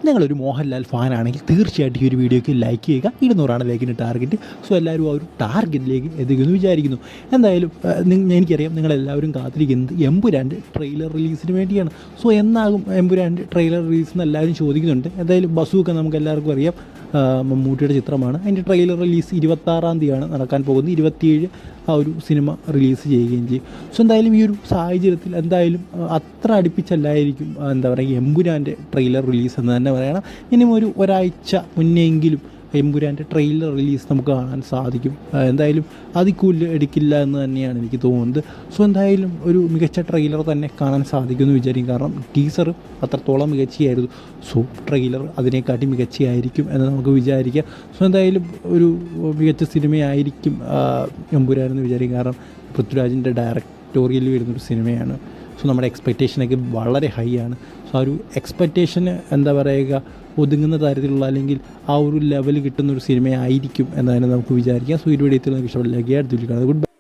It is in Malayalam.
നിങ്ങളൊരു മോഹൻലാൽ ഫാനാണെങ്കിൽ തീർച്ചയായിട്ടും ഈ ഒരു വീഡിയോയ്ക്ക് ലൈക്ക് ചെയ്യുക. 200 ലൈക്കിന് ടാർഗറ്റ്. സോ എല്ലാവരും ആ ഒരു ടാർഗറ്റിലേക്ക് എത്തിക്കുമെന്ന് വിചാരിക്കുന്നു. എന്തായാലും എനിക്കറിയാം നിങ്ങളെല്ലാവരും കാത്തിരിക്കുന്നത് എമ്പുരാൻ്റെ ട്രെയിലർ റിലീസിന് വേണ്ടിയാണ്. സോ എന്നാകും എമ്പുരാൻ്റെ ട്രെയിലർ റിലീസ് എന്ന് എല്ലാവരും ചോദിക്കുന്നുണ്ട്. എന്തായാലും ബസൂക്ക നമുക്ക് എല്ലാവർക്കും അറിയാം, മമ്മൂട്ടിയുടെ ചിത്രമാണ്. അതിൻ്റെ ട്രെയിലർ റിലീസ് 26-ാം തീയതിയാണ് നടക്കാൻ പോകുന്നത്. 27 ആ ഒരു സിനിമ റിലീസ് ചെയ്യുകയും ചെയ്യും. സോ എന്തായാലും ഈ ഒരു സാഹചര്യത്തിൽ എന്തായാലും അത്ര അടുപ്പിച്ചല്ലായിരിക്കും എന്താ പറയുക എമ്പുരാൻ്റെ ട്രെയിലർ റിലീസ് എന്ന് തന്നെ പറയണം. ഇനിയും ഒരാഴ്ച മുന്നെങ്കിലും എമ്പുരാൻ്റെ ട്രെയിലർ റിലീസ് നമുക്ക് കാണാൻ സാധിക്കും. എന്തായാലും അതിൽ കൂടുതൽ എടുക്കില്ല എന്ന് തന്നെയാണ് എനിക്ക് തോന്നുന്നത്. സോ എന്തായാലും ഒരു മികച്ച ട്രെയിലർ തന്നെ കാണാൻ സാധിക്കുമെന്ന് വിചാരിക്കും. കാരണം ടീസർ അത്രത്തോളം മികച്ചയായിരുന്നു. സോ ട്രെയിലർ അതിനെക്കാട്ടി മികച്ചയായിരിക്കും എന്ന് നമുക്ക് വിചാരിക്കാം. സോ എന്തായാലും ഒരു മികച്ച സിനിമയായിരിക്കും എമ്പുരാൻ എന്ന് വിചാരിക്കും. കാരണം പൃഥ്വിരാജിൻ്റെ ഡയറക്ടോറിയൽ വരുന്നൊരു സിനിമയാണ്. സോ നമ്മുടെ എക്സ്പെക്റ്റേഷനൊക്കെ വളരെ ഹൈ ആണ്. സോ ആ ഒരു എക്സ്പെക്റ്റേഷന് എന്താ പറയുക ഒതുങ്ങുന്ന തരത്തിലുള്ള അല്ലെങ്കിൽ ആ ഒരു ലെവൽ കിട്ടുന്നൊരു സിനിമയായിരിക്കും എന്ന് തന്നെ നമുക്ക് വിചാരിക്കാം. സോ ഈ വീഡിയോ ഇഷ്ടപ്പെട്ടില്ല ഗുഡ് ബൈ.